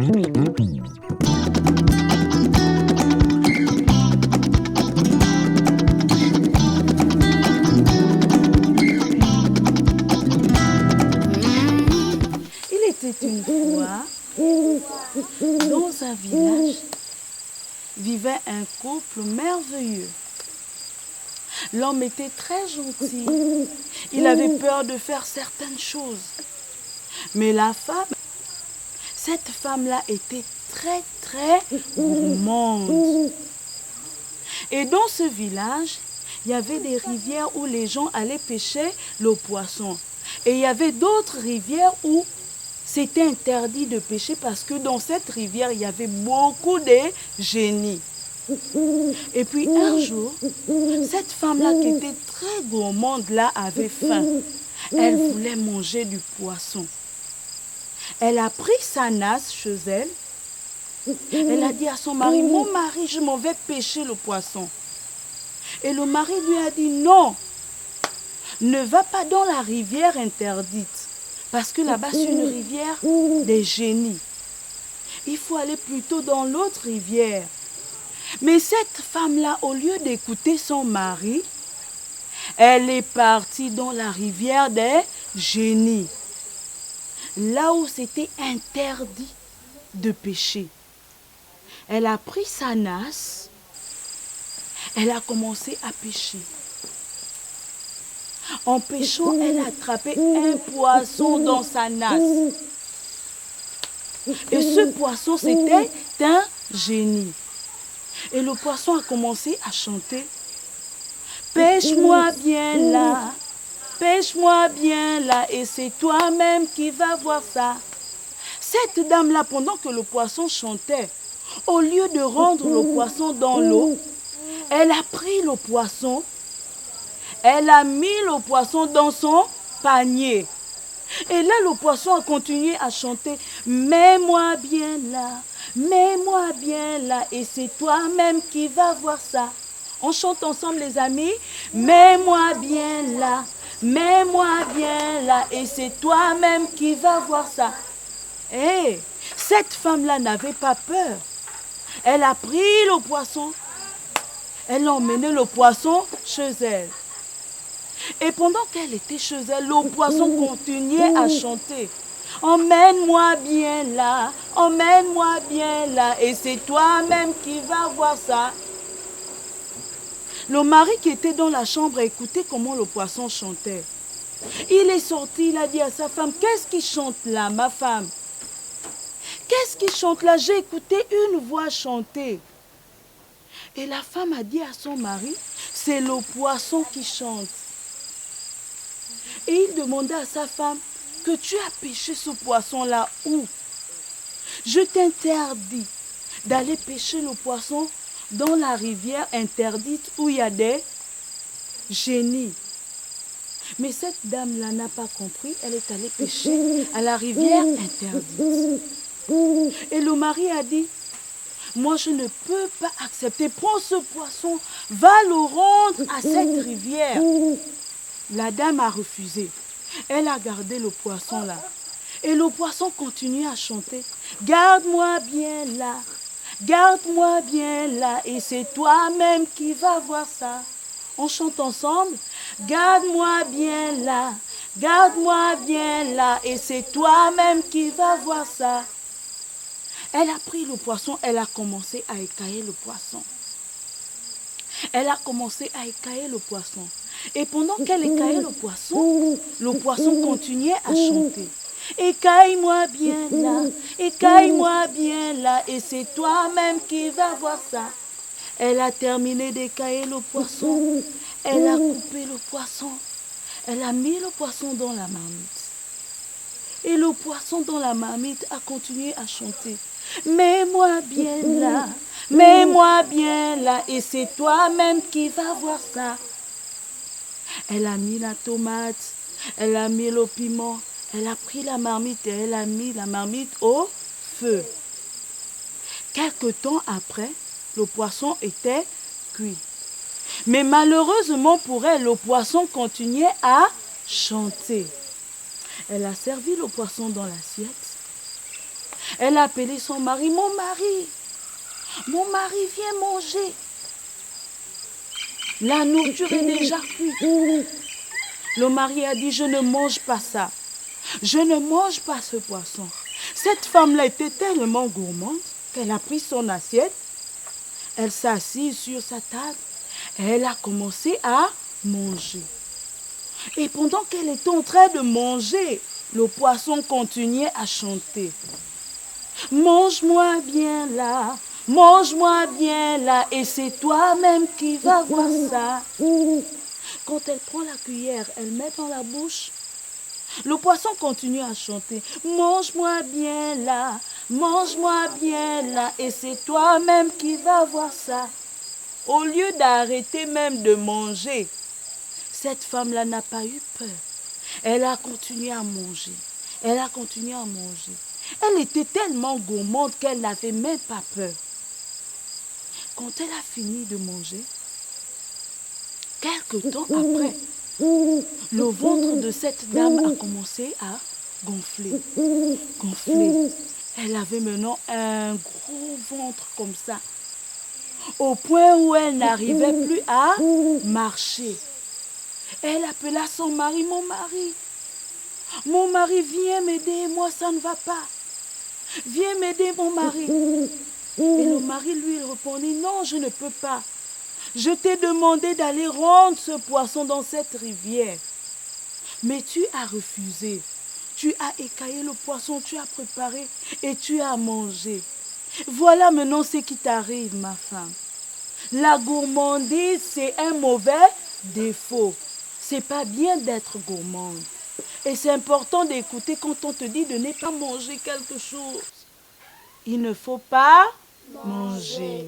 Il était une fois, dans un village, vivait un couple merveilleux. L'homme était très gentil. Il avait peur de faire certaines choses. Mais la femme, cette femme-là était très gourmande. Et dans ce village, il y avait des rivières où les gens allaient pêcher le poisson. Et il y avait d'autres rivières où c'était interdit de pêcher parce que dans cette rivière, il y avait beaucoup de génies. Et puis un jour, cette femme-là qui était très gourmande là avait faim. Elle voulait manger du poisson. Elle a pris sa nasse chez elle. Elle a dit à son mari, mon mari, je m'en vais pêcher le poisson. Et le mari lui a dit, non, ne va pas dans la rivière interdite. Parce que là-bas, c'est une rivière des génies. Il faut aller plutôt dans l'autre rivière. Mais cette femme-là, au lieu d'écouter son mari, elle est partie dans la rivière des génies. Là où c'était interdit de pêcher. Elle a pris sa nasse, elle a commencé à pêcher. En pêchant, elle a attrapé un poisson dans sa nasse. Et ce poisson, c'était un génie. Et le poisson a commencé à chanter. Pêche-moi bien là, pêche-moi bien là, et c'est toi-même qui vas voir ça. Cette dame-là, pendant que le poisson chantait, au lieu de rendre le poisson dans l'eau, elle a pris le poisson, elle a mis le poisson dans son panier. Et là, le poisson a continué à chanter. Mets-moi bien là, et c'est toi-même qui vas voir ça. On chante ensemble, les amis. Mets-moi bien là, et c'est toi-même qui vas voir ça. Et cette femme-là n'avait pas peur. Elle a pris le poisson, elle a emmené le poisson chez elle. Et pendant qu'elle était chez elle, le poisson continuait à chanter. Emmène-moi bien là, et c'est toi-même qui vas voir ça. Le mari qui était dans la chambre a écouté comment le poisson chantait. Il est sorti, il a dit à sa femme, qu'est-ce qui chante là, ma femme? Qu'est-ce qui chante là? J'ai écouté une voix chanter. Et la femme a dit à son mari, c'est le poisson qui chante. Et il demanda à sa femme, que tu as pêché ce poisson-là où? Je t'interdis d'aller pêcher le poisson dans la rivière interdite où il y a des génies. Mais cette dame-là n'a pas compris, elle est allée pêcher à la rivière interdite. Et le mari a dit, moi je ne peux pas accepter, prends ce poisson, va le rendre à cette rivière. La dame a refusé. Elle a gardé le poisson là. Et le poisson continue à chanter. Garde-moi bien là, et c'est toi-même qui vas voir ça. On chante ensemble. Garde-moi bien là, et c'est toi-même qui vas voir ça. Elle a pris le poisson, elle a commencé à écailler le poisson. Et pendant qu'elle écaillait le poisson continuait à chanter. Écaille-moi bien là, et c'est toi-même qui vas voir ça. Elle a terminé d'écailler le poisson, elle a coupé le poisson, elle a mis le poisson dans la marmite. Et le poisson dans la marmite a continué à chanter. Mets-moi bien là, et c'est toi-même qui vas voir ça. Elle a mis la tomate, elle a mis le piment, elle a pris la marmite et elle a mis la marmite au feu. Quelque temps après, le poisson était cuit. Mais malheureusement pour elle, le poisson continuait à chanter. Elle a servi le poisson dans l'assiette. Elle a appelé son mari. Mon mari, viens manger. La nourriture est déjà cuite. Le mari a dit, je ne mange pas ça. Je ne mange pas ce poisson. Cette femme-là était tellement gourmande qu'elle a pris son assiette. Elle s'est assise sur sa table. Et elle a commencé à manger. Et pendant qu'elle était en train de manger, le poisson continuait à chanter. Mange-moi bien là, mange-moi bien là, et c'est toi-même qui vas voir ça. Quand elle prend la cuillère, elle met dans la bouche. Le poisson continue à chanter. Mange-moi bien là, mange-moi bien là, et c'est toi-même qui vas voir ça. Au lieu d'arrêter même de manger, cette femme-là n'a pas eu peur. Elle a continué à manger. Elle a continué à manger. Elle était tellement gourmande qu'elle n'avait même pas peur. Quand elle a fini de manger, quelque temps après, le ventre de cette dame a commencé à gonfler. Gonfler. Elle avait maintenant un gros ventre comme ça, au point où elle n'arrivait plus à marcher. Elle appela son mari, mon mari, viens m'aider, moi ça ne va pas. Viens m'aider, mon mari. Et le mari lui répondit, non, je ne peux pas. Je t'ai demandé d'aller rendre ce poisson dans cette rivière. Mais tu as refusé. Tu as écaillé le poisson, tu as préparé et tu as mangé. Voilà maintenant ce qui t'arrive, ma femme. La gourmandise, c'est un mauvais défaut. C'est pas bien d'être gourmande. Et c'est important d'écouter quand on te dit de ne pas manger quelque chose. Il ne faut pas manger.